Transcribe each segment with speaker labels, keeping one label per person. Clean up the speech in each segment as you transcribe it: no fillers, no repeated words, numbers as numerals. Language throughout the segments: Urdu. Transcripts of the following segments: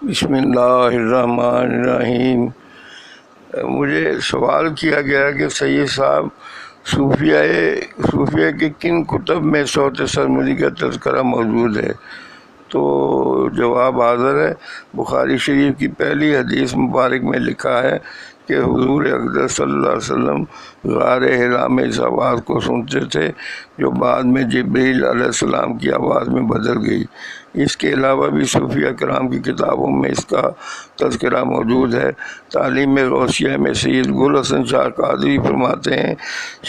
Speaker 1: بسم اللہ الرحمن الرحیم۔ مجھے سوال کیا گیا کہ سید صاحب صوفیہ کے کن کتب میں صوت سرمدی کا تذکرہ موجود ہے؟ تو جواب حاضر ہے۔ بخاری شریف کی پہلی حدیث مبارک میں لکھا ہے کہ حضور اقدس صلی اللہ علیہ وسلم غار حرا میں اس آواز کو سنتے تھے جو بعد میں جبریل علیہ السلام کی آواز میں بدل گئی۔ اس کے علاوہ بھی صوفیہ کرام کی کتابوں میں اس کا تذکرہ موجود ہے۔ تعلیم غوثیہ میں سید گل حسن شاہ قادری فرماتے ہیں،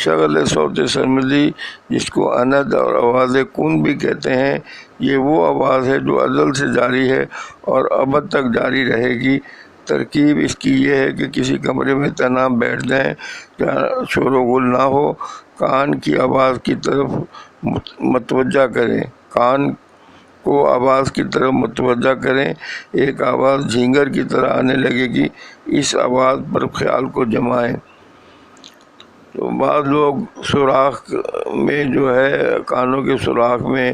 Speaker 1: شغل صوت سرمدی جس کو اند اور آواز کن بھی کہتے ہیں، یہ وہ آواز ہے جو ازل سے جاری ہے اور ابد تک جاری رہے گی۔ ترکیب اس کی یہ ہے کہ کسی کمرے میں تنہا بیٹھ جائیں جہاں شور و غل نہ ہو، کان کی آواز کی طرف متوجہ کریں، کان کو آواز کی طرف متوجہ کریں، ایک آواز جھینگر کی طرح آنے لگے گی، اس آواز پر خیال کو جمائیں۔ تو بعض لوگ سوراخ میں جو ہے کانوں کے سوراخ میں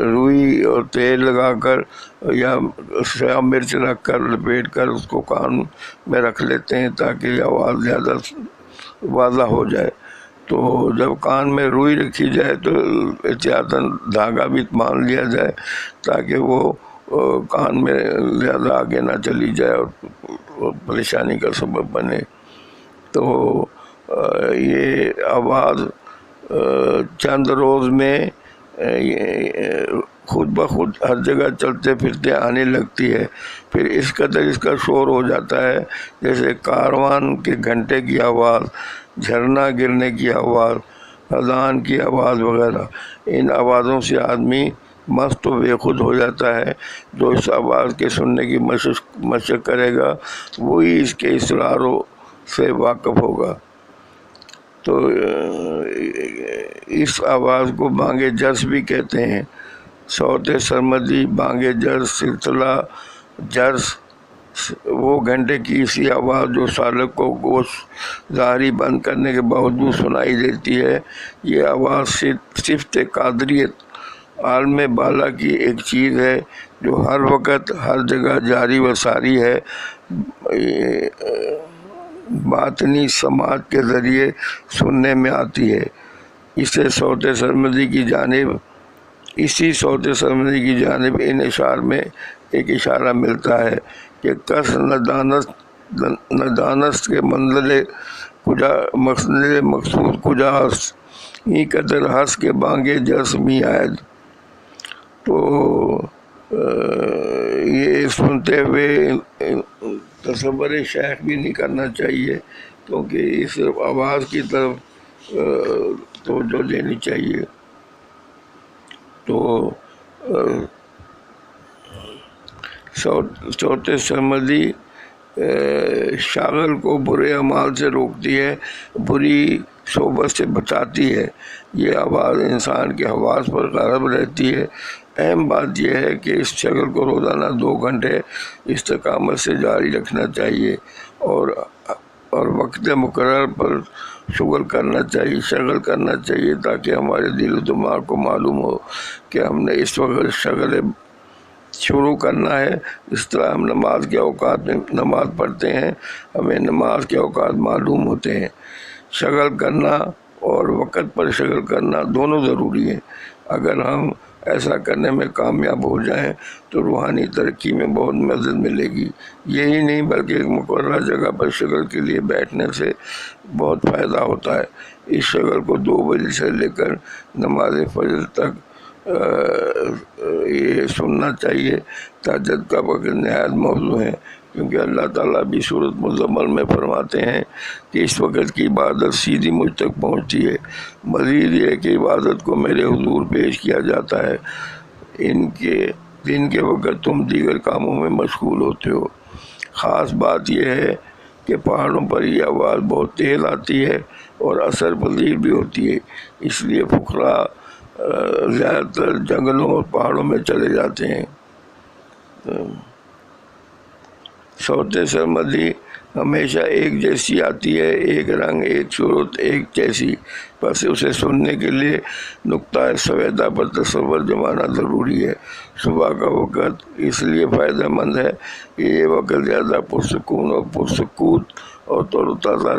Speaker 1: روئی اور تیل لگا کر یا سیاہ مرچ رکھ کر لپیٹ کر اس کو کان میں رکھ لیتے ہیں تاکہ آواز زیادہ واضح ہو جائے۔ تو جب کان میں روئی رکھی جائے تو احتیاطاً دھاگا بھی باندھ لیا جائے تاکہ وہ کان میں زیادہ آگے نہ چلی جائے اور پریشانی کا سبب بنے۔ تو یہ آواز چند روز میں خود بخود ہر جگہ چلتے پھرتے آنے لگتی ہے، پھر اس قدر اس کا شور ہو جاتا ہے جیسے کاروان کے گھنٹے کی آواز، جھرنا گرنے کی آواز، اذان کی آواز وغیرہ۔ ان آوازوں سے آدمی مست و بے خود ہو جاتا ہے۔ جو اس آواز کے سننے کی مشق کرے گا وہی اس کے اسراروں سے واقف ہوگا۔ تو اس آواز کو بانگ جرس بھی کہتے ہیں۔ صوت سرمدی، بانگ جرس، سلسلہ جرس، وہ گھنٹے کی اسی آواز جو سالک کو گوشت ظاہری بند کرنے کے باوجود سنائی دیتی ہے۔ یہ آواز صفت قادریت، عالم بالا کی ایک چیز ہے جو ہر وقت ہر جگہ جاری و ساری ہے، باطنی سماعت کے ذریعے سننے میں آتی ہے۔ اسی صوت سرمدی کی جانب ان اشعار میں ایک اشارہ ملتا ہے کہ کس ندانست کے منزل مقصود کجا ہست، این قدر ہس کے بانگے جرس می آید۔ تو یہ سنتے ہوئے تصور شیخ بھی نہیں کرنا چاہیے کیونکہ اس آواز کی طرف توجہ دینی چاہیے۔ تو صوت سرمدی شاغل کو برے اعمال سے روکتی ہے، بری صحبت سے بچاتی ہے۔ یہ آواز انسان کے حواس پر غالب رہتی ہے۔ اہم بات یہ ہے کہ اس شغل کو روزانہ 2 گھنٹے استقامت سے جاری رکھنا چاہیے اور وقت مقرر پر شغل کرنا چاہیے تاکہ ہمارے دل و دماغ کو معلوم ہو کہ ہم نے اس وقت شغل شروع کرنا ہے۔ اس طرح ہم نماز کے اوقات میں نماز پڑھتے ہیں، ہمیں نماز کے اوقات معلوم ہوتے ہیں۔ شغل کرنا اور وقت پر شغل کرنا دونوں ضروری ہیں۔ اگر ہم ایسا کرنے میں کامیاب ہو جائیں تو روحانی ترقی میں بہت مدد ملے گی۔ یہی نہیں بلکہ ایک مقررہ جگہ پر شغل کے لیے بیٹھنے سے بہت فائدہ ہوتا ہے۔ اس شغل کو 2 بجے سے لے کر نماز فجر تک یہ سننا چاہیے۔ تہجد کا وقت نہایت موضوع ہے کیونکہ اللہ تعالیٰ بھی سورۃ مزمل میں فرماتے ہیں کہ اس وقت کی عبادت سیدھی مجھ تک پہنچتی ہے، مزید یہ کہ عبادت کو میرے حضور پیش کیا جاتا ہے۔ دن کے وقت تم دیگر کاموں میں مشغول ہوتے ہو۔ خاص بات یہ ہے کہ پہاڑوں پر یہ آواز بہت تیز آتی ہے اور اثر پذیر بھی ہوتی ہے، اس لیے فقراء زیادہ تر جنگلوں اور پہاڑوں میں چلے جاتے ہیں۔ صوت سرمدی ہمیشہ ایک جیسی آتی ہے، ایک رنگ، ایک صورت، ایک جیسی، بس اسے سننے کے لیے نقطۂ سویدہ پر تصور جمانا ضروری ہے۔ صبح کا وقت اس لیے فائدہ مند ہے کہ یہ وقت زیادہ پرسکون اور پرسکوت اور تر و تازہ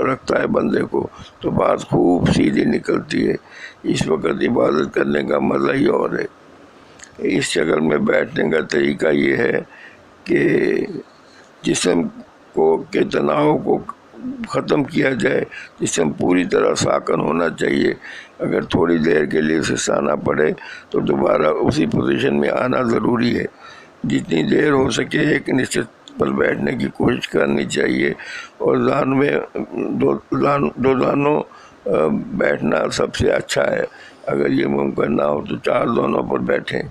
Speaker 1: رکھتا ہے بندے کو، تو بات خوب سیدھی نکلتی ہے۔ اس وقت عبادت کرنے کا مزہ ہی اور ہے۔ اس شکل میں بیٹھنے کا طریقہ یہ ہے کہ جسم کے تناؤ کو ختم کیا جائے، جسم پوری طرح ساکن ہونا چاہیے۔ اگر تھوڑی دیر کے لیے سستانا پڑے تو دوبارہ اسی پوزیشن میں آنا ضروری ہے۔ جتنی دیر ہو سکے ایک نشست پر بیٹھنے کی کوشش کرنی چاہیے، اور دو دانوں بیٹھنا سب سے اچھا ہے۔ اگر یہ ممکن نہ ہو تو 4 دونوں پر بیٹھیں۔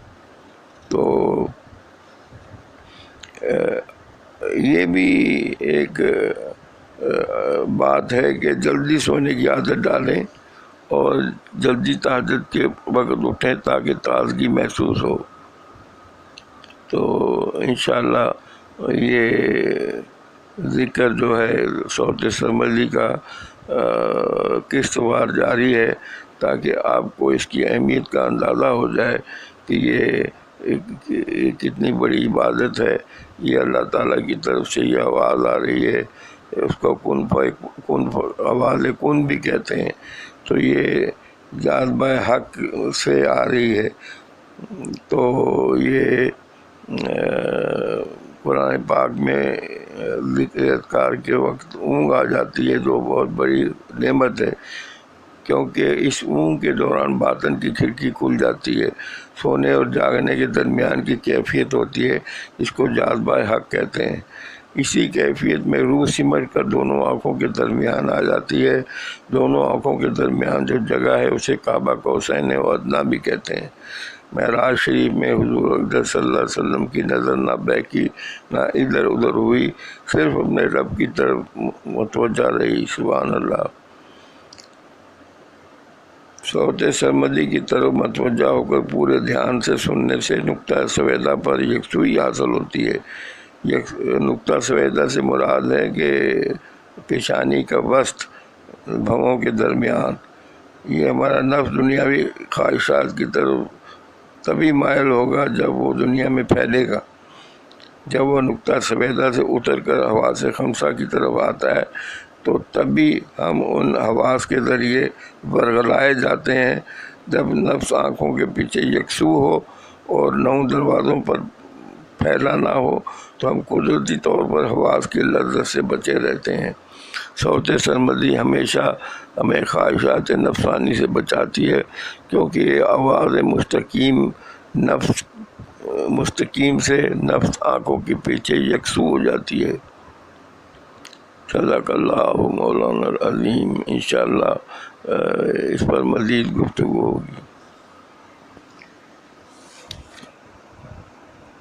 Speaker 1: تو یہ بھی ایک بات ہے کہ جلدی سونے کی عادت ڈالیں اور جلدی تہجد کے وقت اٹھیں تاکہ تازگی محسوس ہو۔ تو انشاءاللہ یہ ذکر جو ہے صوت سرمدی کا قسط وار جاری ہے، تاکہ آپ کو اس کی اہمیت کا اندازہ ہو جائے کہ یہ کتنی بڑی عبادت ہے۔ یہ اللہ تعالیٰ کی طرف سے یہ آواز آ رہی ہے، اس کو آواز کن بھی کہتے ہیں، تو یہ جاذبہ حق سے آ رہی ہے۔ تو یہ قرآن پاک میں ذکر اذکار کے وقت اونگ آ جاتی ہے، جو بہت بڑی نعمت ہے، کیونکہ اس اونگ کے دوران باطن کی کھڑکی کھل جاتی ہے۔ سونے اور جاگنے کے درمیان کی کیفیت ہوتی ہے، اس کو جاذبہ حق کہتے ہیں۔ اسی کیفیت میں روح سمٹ کر دونوں آنکھوں کے درمیان آ جاتی ہے۔ دونوں آنکھوں کے درمیان جو جگہ ہے اسے کعبہ قوسین و ادنیٰ بھی کہتے ہیں۔ معراج شریف میں حضور اقدس صلی اللہ علیہ وسلم کی نظر نہ بہکی، نہ ادھر ادھر ہوئی، صرف اپنے رب کی طرف متوجہ رہی۔ سبحان اللہ۔ صوت سرمدی کی طرف متوجہ ہو کر پورے دھیان سے سننے سے نقطۂ سویدہ پر یکسوئی حاصل ہوتی ہے۔ نقطہ سویدہ سے مراد ہے کہ پیشانی کا وسط بھووں کے درمیان۔ یہ ہمارا نفس دنیاوی خواہشات کی طرف تبھی مائل ہوگا جب وہ دنیا میں پھیلے گا۔ جب وہ نقطہ سویدہ سے اتر کر حواس خمسہ کی طرف آتا ہے تو تبھی ہم ان حواس کے ذریعے ورغلائے جاتے ہیں۔ جب نفس آنکھوں کے پیچھے یکسو ہو اور 9 دروازوں پر پھیلا نہ ہو تو ہم قدرتی طور پر حواس کی لذت سے بچے رہتے ہیں۔ صوت سرمدی ہمیشہ ہمیں خواہشات نفسانی سے بچاتی ہے، کیونکہ یہ آواز مستقیم سے نفس آنکھوں کے پیچھے یکسو ہو جاتی ہے۔ صدق اللہ مولانا العظیم۔ انشاءاللہ اس پر مزید گفتگو ہوگی۔